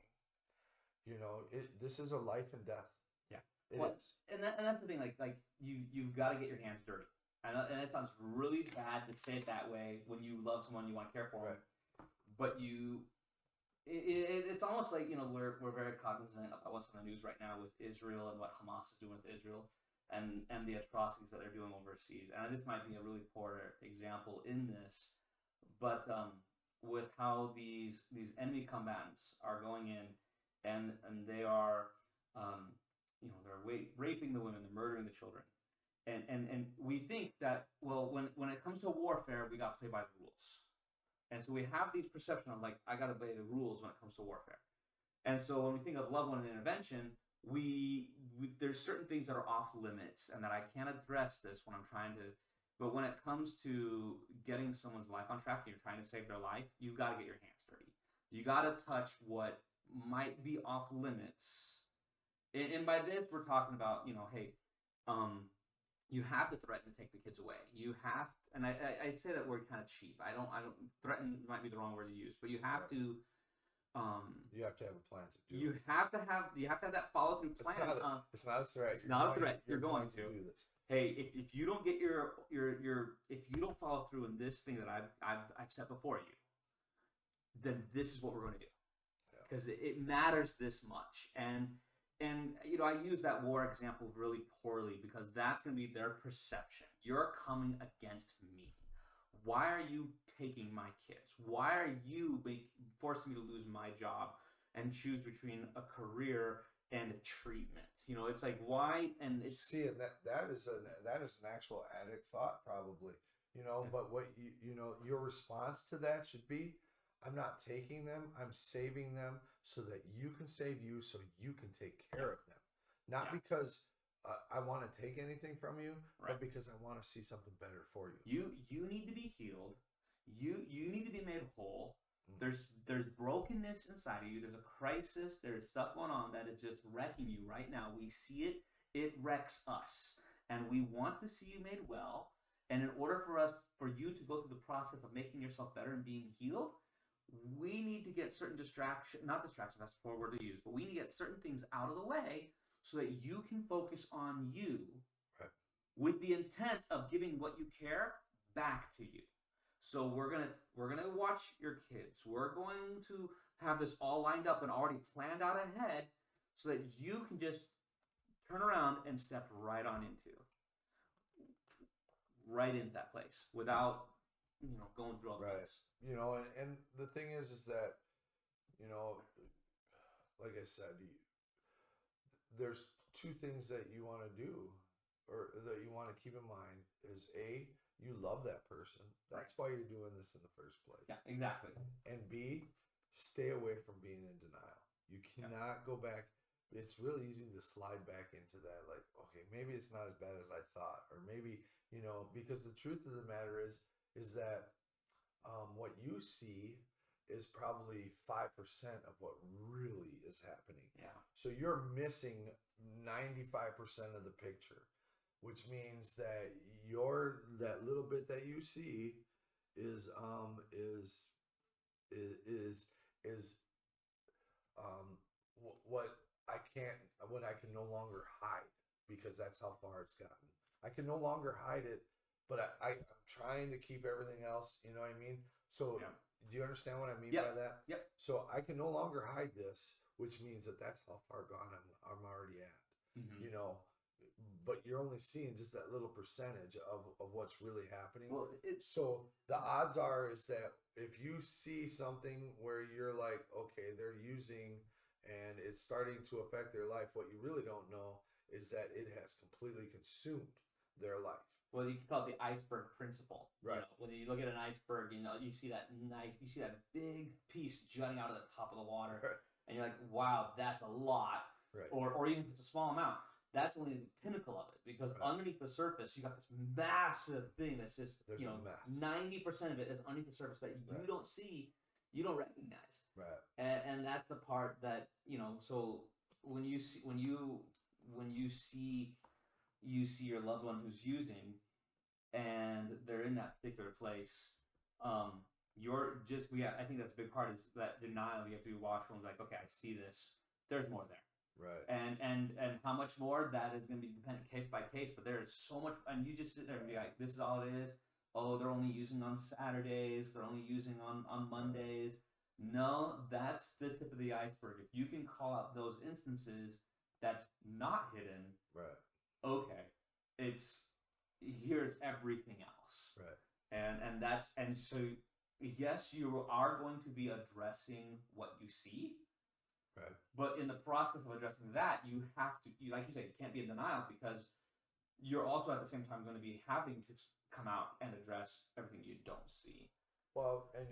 Speaker 2: This is a life and death.
Speaker 1: Yeah,
Speaker 2: it is.
Speaker 1: And that's the thing. Like you've got to get your hands dirty. And that sounds really bad to say it that way when you love someone, you want to care for them. But it's almost like, we're very cognizant about what's in the news right now with Israel and what Hamas is doing with Israel and the atrocities that they're doing overseas. And this might be a really poor example in this, but with how these enemy combatants are going in and they are raping the women, they're murdering the children. And we think that, well, when it comes to warfare, we got to play by the rules. And so we have these perception of like, I got to obey the rules when it comes to warfare. And so when we think of love, one, and intervention, we there's certain things that are off limits and that I can't address this when I'm trying to. But when it comes to getting someone's life on track and you're trying to save their life, you've got to get your hands dirty. You got to touch what might be off limits. And by this, we're talking about, hey, you have to threaten to take the kids away. You have, and I say that word kind of cheap. I don't threaten might be the wrong word to use, but you have to.
Speaker 2: You have to have a plan to do.
Speaker 1: You have to have that follow through plan.
Speaker 2: It's not a threat.
Speaker 1: It's not a threat. You're going to
Speaker 2: do this.
Speaker 1: Hey, if you don't get if you don't follow through in this thing that I've set before you, then this is what we're going to do, because it matters this much. And I use that war example really poorly because that's going to be their perception. You're coming against me. Why are you taking my kids? Why are you forcing me to lose my job and choose between a career and a treatment? It's like, why? And it's
Speaker 2: and that is an actual addict thought probably. But what your response to that should be, I'm not taking them, I'm saving them so that you can save you, so you can take care of them. Not because I want to take anything from you, but because I want to see something better for you.
Speaker 1: You need to be healed. You need to be made whole. There's brokenness inside of you. There's a crisis. There's stuff going on that is just wrecking you right now. We see it. It wrecks us. And we want to see you made well. And in order for you to go through the process of making yourself better and being healed, we need to get certain that's the poor word to use, but we need to get certain things out of the way so that you can focus on you with the intent of giving what you care back to you. So we're gonna watch your kids. We're going to have this all lined up and already planned out ahead so that you can just turn around and step right into that place without going through all this.
Speaker 2: And the thing is that, like I said, there's two things that you want to do or that you want to keep in mind is A, you love that person. That's why you're doing this in the first place.
Speaker 1: Yeah, exactly.
Speaker 2: And B, stay away from being in denial. You cannot go back. It's really easy to slide back into that. Like, okay, maybe it's not as bad as I thought. Or maybe, because the truth of the matter is that what you see is probably 5% of what really is happening.
Speaker 1: Yeah.
Speaker 2: So you're missing 95% of the picture, which means that that little bit that you see is what I can no longer hide, because that's how far it's gotten. I can no longer hide it, but I'm trying to keep everything else. You know what I mean? So do you understand what I mean by that?
Speaker 1: Yep.
Speaker 2: So I can no longer hide this, which means that's how far gone I'm already at.
Speaker 1: Mm-hmm.
Speaker 2: But you're only seeing just that little percentage of what's really happening.
Speaker 1: Well,
Speaker 2: so the odds are is that if you see something where you're like, okay, they're using and it's starting to affect their life, what you really don't know is that it has completely consumed their life.
Speaker 1: Well, you can call it the iceberg principle.
Speaker 2: Right.
Speaker 1: When you look at an iceberg, you see that big piece jutting out of the top of the water,
Speaker 2: right.
Speaker 1: And you're like, wow, that's a lot.
Speaker 2: Right.
Speaker 1: Or even if it's a small amount, that's only the pinnacle of it, because underneath the surface, you got this massive thing that's just, 90% of it is underneath the surface that you don't see, you don't recognize.
Speaker 2: Right.
Speaker 1: And that's the part that, so when you see your loved one who's using and they're in that particular place, I think that's a big part, is that denial. You have to be watchful and be like, okay, I see this, there's more there.
Speaker 2: Right.
Speaker 1: And how much more, that is going to be dependent case by case, but there is so much, and you just sit there and be like, this is all it is. Oh, they're only using on Saturdays, they're only using on Mondays. No, that's the tip of the iceberg. If you can call out those instances that's not hidden,
Speaker 2: right.
Speaker 1: Okay, here's everything else.
Speaker 2: Right.
Speaker 1: And so yes, you are going to be addressing what you see.
Speaker 2: Right.
Speaker 1: But in the process of addressing that, you have to, like you said, you can't be in denial because you're also at the same time going to be having to come out and address everything you don't see.
Speaker 2: Well, and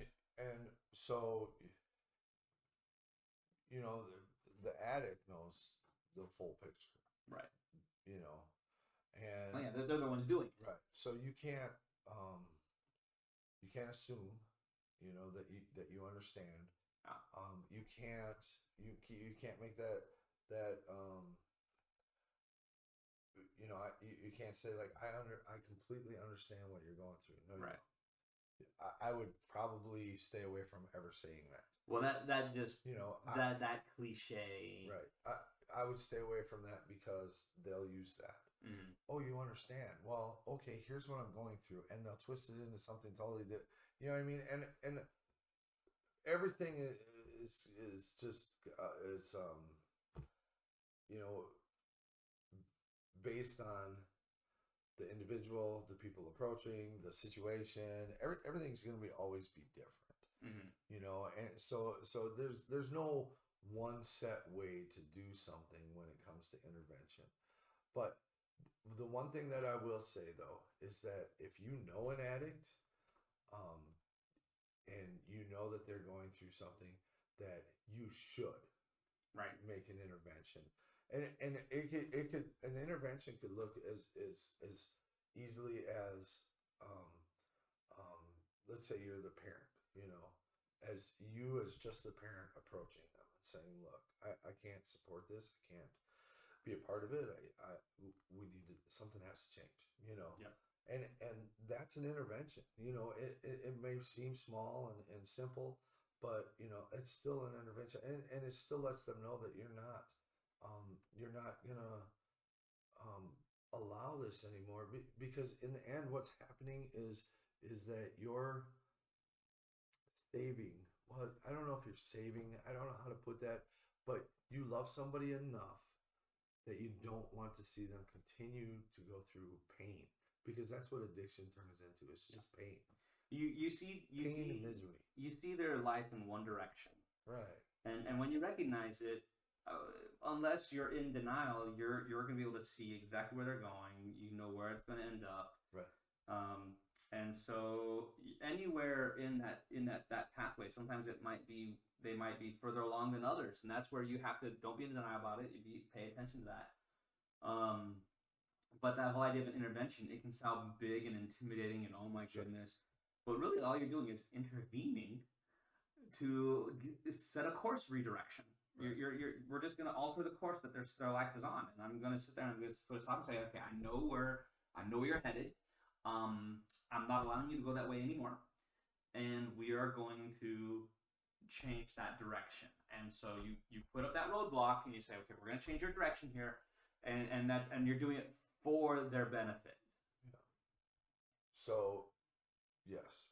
Speaker 2: so the addict knows the full picture,
Speaker 1: Right.
Speaker 2: you know,
Speaker 1: Oh,
Speaker 2: and
Speaker 1: yeah, they're the ones doing it.
Speaker 2: right. So um you can't assume, that you understand.
Speaker 1: Yeah.
Speaker 2: You can't make that. You can't say like I completely understand what you're going through. No, you
Speaker 1: Right.
Speaker 2: don't. I would probably stay away from ever saying that.
Speaker 1: Well, that just
Speaker 2: I,
Speaker 1: that cliche.
Speaker 2: right. I would stay away from that because they'll use that.
Speaker 1: Mm.
Speaker 2: Oh, you understand? Well, okay. Here's what I'm going through, and they'll twist it into something totally different. You know what I mean? And everything is just it's you know based on the individual, the people approaching, the situation. Everything's going to be always be different.
Speaker 1: Mm-hmm.
Speaker 2: And so there's no one set way to do something when it comes to intervention. But the one thing that I will say though is that if you know an addict, um, and you know that they're going through something, that you should
Speaker 1: Right.
Speaker 2: make an intervention. And it could an intervention could look as easily as um, um, let's say you're the parent, as you as just the parent approaching them and saying, look, I can't support this, I can't be a part of it. We need to, something has to change.
Speaker 1: Yep.
Speaker 2: And that's an intervention. It may seem small and simple, but it's still an intervention, and it still lets them know that you're not gonna allow this anymore, because in the end what's happening is that you're saving, well, I don't know if you're saving, I don't know how to put that, but you love somebody enough that you don't want to see them continue to go through pain, because that's what addiction turns into. It's just pain.
Speaker 1: You see
Speaker 2: Pain and misery.
Speaker 1: You see their life in one direction,
Speaker 2: Right.
Speaker 1: and when you recognize it, unless you're in denial, you're going to be able to see exactly where they're going. You know where it's going to end up.
Speaker 2: Right.
Speaker 1: And so anywhere in that pathway, sometimes they might be further along than others, and that's where you have to, don't be in denial about it. Pay attention to that. But that whole idea of an intervention, it can sound big and intimidating, and oh my goodness, but really all you're doing is intervening to set a course redirection. Right. We're just going to alter the course that their life is on, and I'm going to sit there and just put a stop and say, okay, I know where you're headed. I'm not allowing you to go that way anymore, and we are going to change that direction. And so you put up that roadblock and you say, okay, we're going to change your direction here, and you're doing it for their benefit.
Speaker 2: Yeah. So, yes.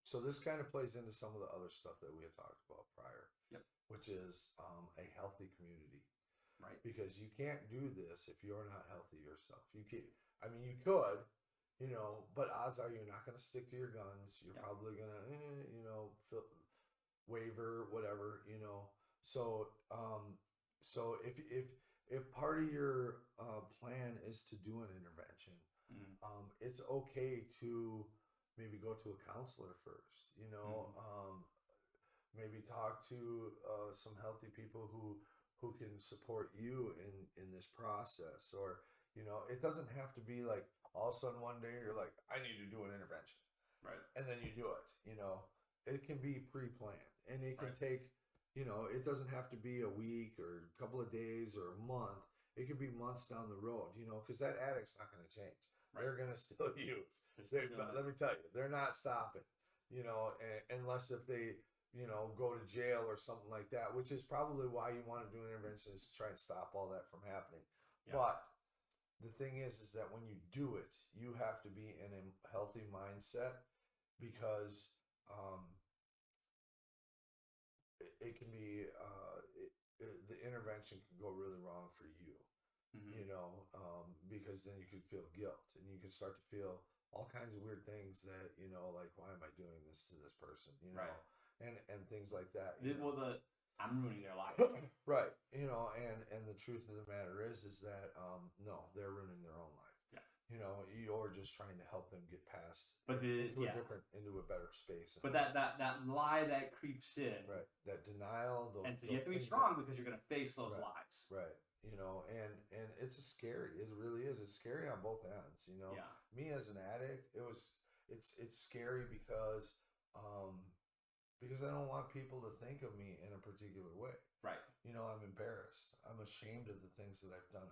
Speaker 2: So this kind of plays into some of the other stuff that we had talked about prior.
Speaker 1: Yep.
Speaker 2: Which is a healthy community.
Speaker 1: Right.
Speaker 2: Because you can't do this if you're not healthy yourself. You can't. I mean, you could, but odds are you're not going to stick to your guns. You're probably going to, waiver, whatever, So, so if part of your plan is to do an intervention, it's okay to maybe go to a counselor first. Maybe talk to some healthy people who can support you in this process, or it doesn't have to be like all of a sudden one day you're like, I need to do an intervention,
Speaker 1: right? And
Speaker 2: then you do it. It can be pre-planned, and it can take, it doesn't have to be a week or a couple of days or a month. It could be months down the road, because that addict's not going to change. Right. They're going to still use. Let me tell you, they're not stopping. Unless if they go to jail or something like that, which is probably why you want to do an intervention, is to try and stop all that from happening. Yeah. But the thing is that when you do it, you have to be in a healthy mindset, because it can be the intervention can go really wrong for you. Because then you could feel guilt, and you can start to feel all kinds of weird things that, like, why am I doing this to this person? Right. And things like that.
Speaker 1: Well, I'm ruining their life.
Speaker 2: Right. You know, and the truth of the matter is that no, they're ruining their own life.
Speaker 1: Yeah.
Speaker 2: You know, you're just trying to help them get past
Speaker 1: But
Speaker 2: into a better space.
Speaker 1: But that lie that creeps in,
Speaker 2: right, that denial, those,
Speaker 1: and so you have to be
Speaker 2: things
Speaker 1: strong because you're going to face those
Speaker 2: right,
Speaker 1: lies.
Speaker 2: right. You know, and it's scary. It really is. It's scary on both ends. You know,
Speaker 1: Yeah.
Speaker 2: me as an addict, it's scary because I don't want people to think of me in a particular way.
Speaker 1: Right.
Speaker 2: You know, I'm embarrassed. I'm ashamed of the things that I've done.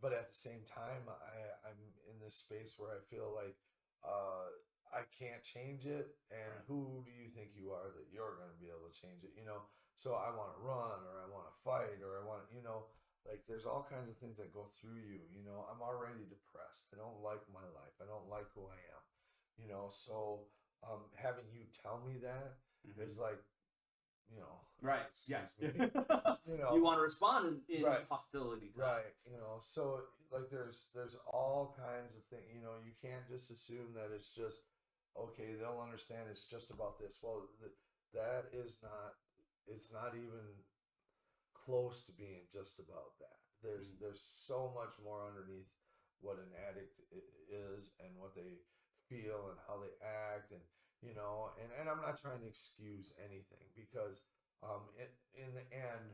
Speaker 2: But at the same time, I'm in this space where I feel like I can't change it. And
Speaker 1: Right.
Speaker 2: who do you think you are that you're going to be able to change it? You know, so I want to run or I want to fight or I want to, you know, like there's all kinds of things that go through you. You know, I'm already depressed. I don't like my life. I don't like who I am. You know, so having you tell me that is like, you know,
Speaker 1: right. Yeah.
Speaker 2: you know,
Speaker 1: you want to respond in
Speaker 2: right.
Speaker 1: hostility.
Speaker 2: Right. You know, so like there's all kinds of things. You know, you can't just assume that it's just okay. They'll understand it's just about this. Well, that is not. It's not even close to being just about that. There's so much more underneath what an addict is and what they feel and how they act and you know and I'm not trying to excuse anything because in the end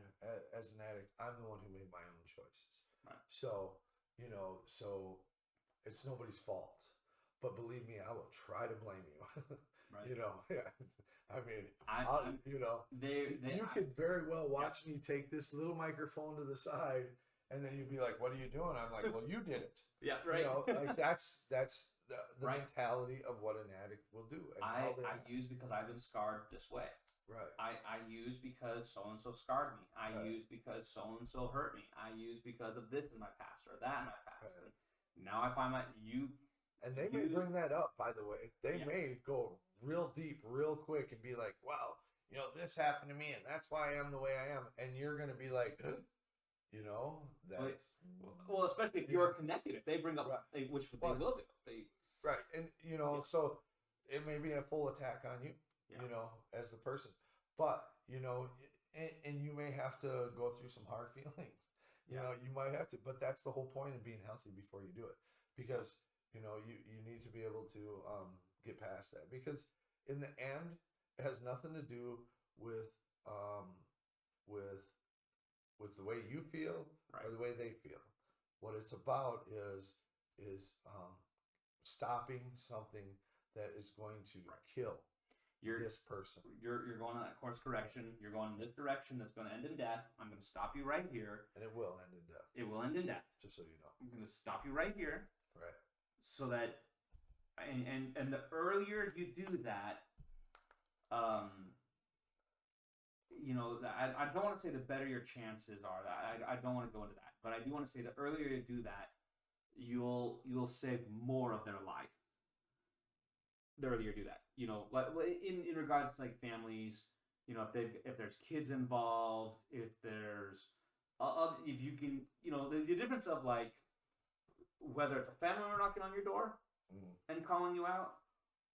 Speaker 2: as an addict I'm the one who made my own choices.
Speaker 1: Right.
Speaker 2: So you know so it's nobody's fault, but believe me I will try to blame you.
Speaker 1: Right.
Speaker 2: You know, yeah. I mean, you know, you could very well watch me take this little microphone to the side, and then you'd be like, "What are you doing?" I'm like, "Well, you did it."
Speaker 1: Yeah, right.
Speaker 2: You know, like that's the
Speaker 1: right.
Speaker 2: mentality of what an addict will do. And
Speaker 1: I use because I've been scarred this way.
Speaker 2: Right.
Speaker 1: I use because so and so scarred me. I use because so and so hurt me. I use because of this in my past or that in my past. Right. And now I find you.
Speaker 2: And they may bring that up, by the way. They may go real deep, real quick, and be like, "Wow, you know, this happened to me, and that's why I am the way I am." And you're gonna be like, you know, that's
Speaker 1: well, especially if you're connected. If they bring up, which they will do,
Speaker 2: right, and you know, so it may be a full attack on you, you know, as the person, but you know, and you may have to go through some hard feelings. You know, you might have to, but that's the whole point of being healthy before you do it, because you know you need to be able to get past that, because in the end it has nothing to do with with the way you feel or the way they feel. What it's about is stopping something that is going to kill this person.
Speaker 1: You're going on that course correction. You're going in this direction that's going to end in death. I'm going to stop you right here.
Speaker 2: And it will end in death.
Speaker 1: It will end in death.
Speaker 2: Just so you know.
Speaker 1: I'm going to stop you right here.
Speaker 2: Right.
Speaker 1: So that, and the earlier you do that, you know, I don't want to say the better your chances are. I don't want to go into that, but I do want to say the earlier you do that, you'll save more of their life. The earlier you do that, you know, like in regards to like families, you know, if there's kids involved, if you can, you know, the difference of like whether it's a family member knocking on your door and calling you out,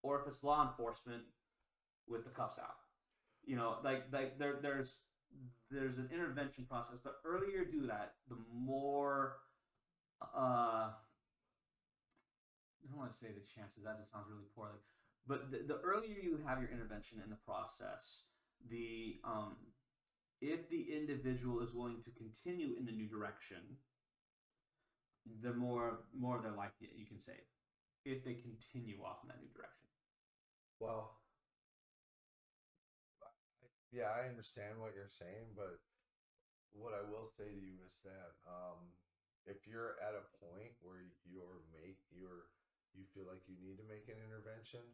Speaker 1: or if it's law enforcement with the cuffs out. You know, like there's an intervention process. The earlier you do that, the more I don't want to say the chances. That just sounds really poorly. But the earlier you have your intervention in the process, the if the individual is willing to continue in the new direction, the more of their life you can save if they continue off in that new direction.
Speaker 2: Well, yeah, I understand what you're saying, but what I will say to you is that if you're at a point where you feel like you need to make an intervention,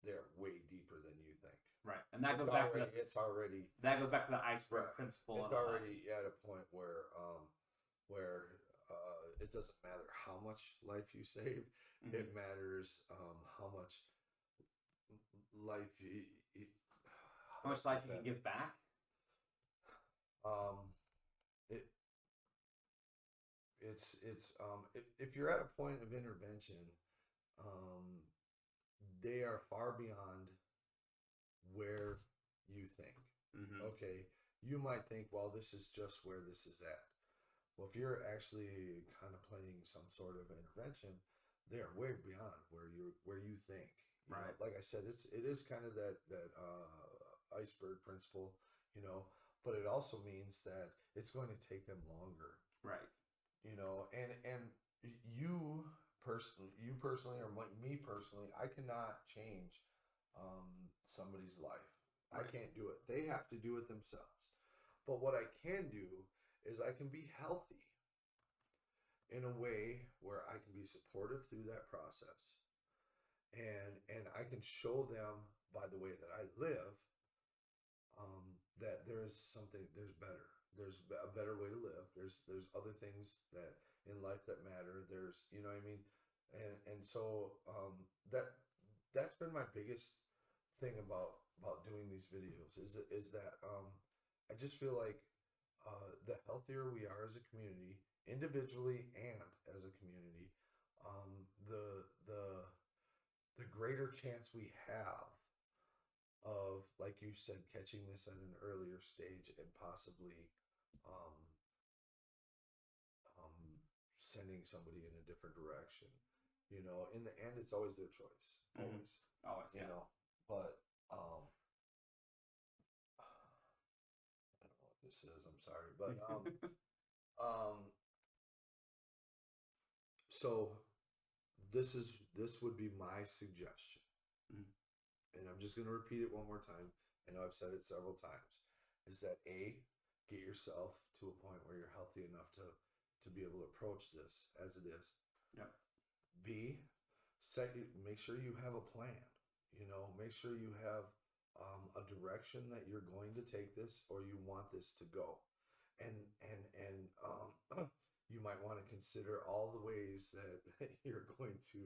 Speaker 2: they're way deeper than you think.
Speaker 1: Right, and that goes back to the iceberg principle.
Speaker 2: It's already at a point where it doesn't matter how much life you save. Mm-hmm. It matters how much life
Speaker 1: how much life you can give back.
Speaker 2: If you're at a point of intervention, they are far beyond where you think.
Speaker 1: Mm-hmm.
Speaker 2: Okay, you might think, well, this is just where this is at. Well, if you're actually contemplating some sort of intervention, they're way beyond where you think. You know,
Speaker 1: Right.
Speaker 2: like I said, it is kind of that iceberg principle, you know, but it also means that it's going to take them longer,
Speaker 1: Right.
Speaker 2: you know, and you personally, or me personally, I cannot change somebody's life. I
Speaker 1: Right.
Speaker 2: can't do it. They have to do it themselves. But what I can do is I can be healthy in a way where I can be supportive through that process, and I can show them by the way that I live, that there's better. There's a better way to live. There's other things that in life that matter. There's, you know what I mean, and so that's been my biggest thing about doing these videos is that I just feel like the healthier we are as a community, individually and as a community, the greater chance we have of, like you said, catching this at an earlier stage and possibly um, um, sending somebody in a different direction. You know, in the end, it's always their choice,
Speaker 1: Mm-hmm.
Speaker 2: always.
Speaker 1: Always.
Speaker 2: You
Speaker 1: Yeah.
Speaker 2: know, but I don't know what this is. I'm sorry, but um, so this would be my suggestion,
Speaker 1: Mm-hmm.
Speaker 2: and I'm just going to repeat it one more time. I know I've said it several times. Is that get yourself to a point where you're healthy enough to be able to approach this as it is.
Speaker 1: Yep.
Speaker 2: B, make sure you have a plan. You know, make sure you have a direction that you're going to take this, or you want this to go, and you might want to consider all the ways that you're going to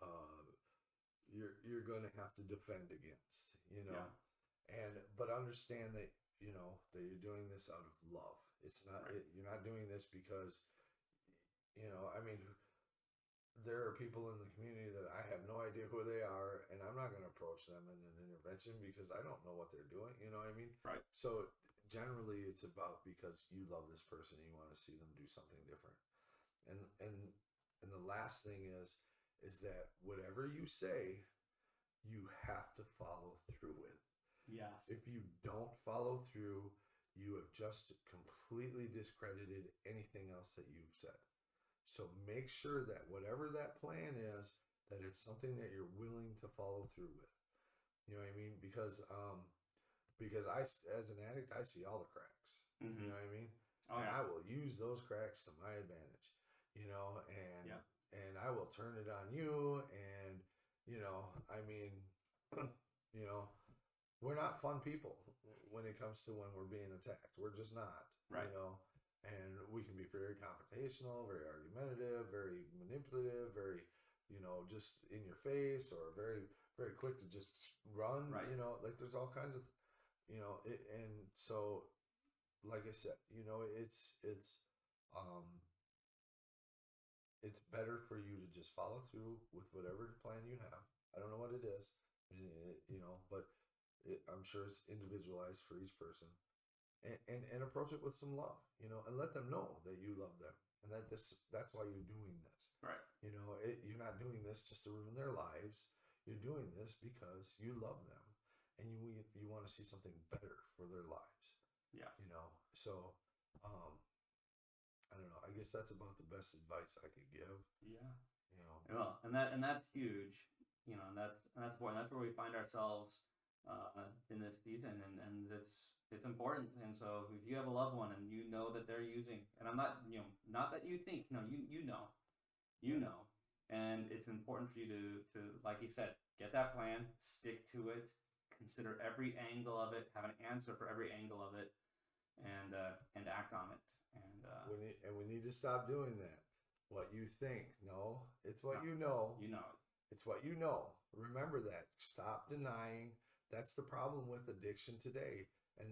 Speaker 2: uh, you're going to have to defend against. You know,
Speaker 1: Yeah.
Speaker 2: but understand that that you're doing this out of love. It's not
Speaker 1: Right.
Speaker 2: you're not doing this because I mean, there are people in the community that I have no idea who they are, and I'm not going to approach them in an intervention because I don't know what they're doing. You know what I mean?
Speaker 1: Right.
Speaker 2: So generally, it's about because you love this person and you want to see them do something different. And and the last thing is that whatever you say, you have to follow through with.
Speaker 1: Yes.
Speaker 2: If you don't follow through, you have just completely discredited anything else that you've said. So make sure that whatever that plan is, that it's something that you're willing to follow through with. You know what I mean? Because as an addict, I see all the cracks. You
Speaker 1: Mm-hmm.
Speaker 2: know what I mean?
Speaker 1: Oh
Speaker 2: And
Speaker 1: yeah.
Speaker 2: I will use those cracks to my advantage. You know,
Speaker 1: Yeah.
Speaker 2: and I will turn it on you. And I mean, you know, we're not fun people when it comes to when we're being attacked. We're just not,
Speaker 1: Right.
Speaker 2: and we can be very confrontational, very argumentative, very manipulative, very, just in your face, or very, very quick to just run,
Speaker 1: Right.
Speaker 2: like there's all kinds of, and so, like I said, um, it's better for you to just follow through with whatever plan you have. I don't know what it is, but I'm sure it's individualized for each person, and approach it with some love, and let them know that you love them and that's why you're doing this.
Speaker 1: Right.
Speaker 2: You're not doing this just to ruin their lives. You're doing this because you love them and you want to see something better for their lives.
Speaker 1: Yes.
Speaker 2: So um, I don't know. I guess that's about the best advice I could give.
Speaker 1: Yeah.
Speaker 2: You know.
Speaker 1: Well, and that's huge. And that's important. That's where we find ourselves in this season, and it's important. And so, if you have a loved one and you know that they're using, and I'm not, not that you think, no, you know, and it's important for you to like you said, get that plan, stick to it, consider every angle of it, have an answer for every angle of it, and act on it. And
Speaker 2: We need to stop doing that. What you think? No, it's what
Speaker 1: no,
Speaker 2: you know.
Speaker 1: you know it.
Speaker 2: It's what you know. Remember that. Stop denying. That's the problem with addiction today, and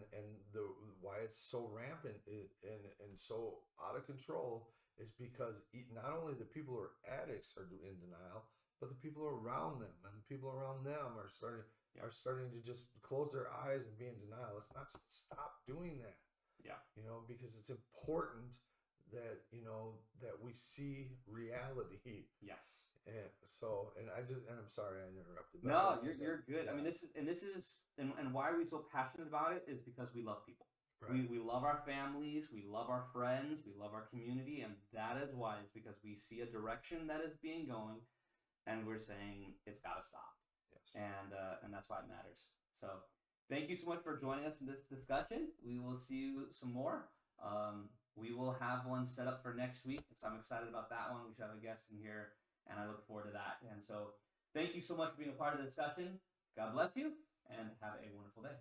Speaker 2: the why it's so rampant and so out of control is because not only the people who are addicts are in denial, but the people around them and the people around them are starting. are starting to just close their eyes and be in denial. Let's not stop doing that.
Speaker 1: Yeah.
Speaker 2: Because it's important that that we see reality.
Speaker 1: Yes.
Speaker 2: And I'm sorry I interrupted.
Speaker 1: No, you're good. I mean, this is and why are we so passionate about it is because we love people.
Speaker 2: Right.
Speaker 1: We love our families, we love our friends, we love our community, and that is why. It's because we see a direction that is being going, and we're saying it's got to stop.
Speaker 2: Yes.
Speaker 1: And that's why it matters. So thank you so much for joining us in this discussion. We will see you some more. We will have one set up for next week, so I'm excited about that one. We should have a guest in here, and I look forward to that. And so thank you so much for being a part of the discussion. God bless you, and have a wonderful day.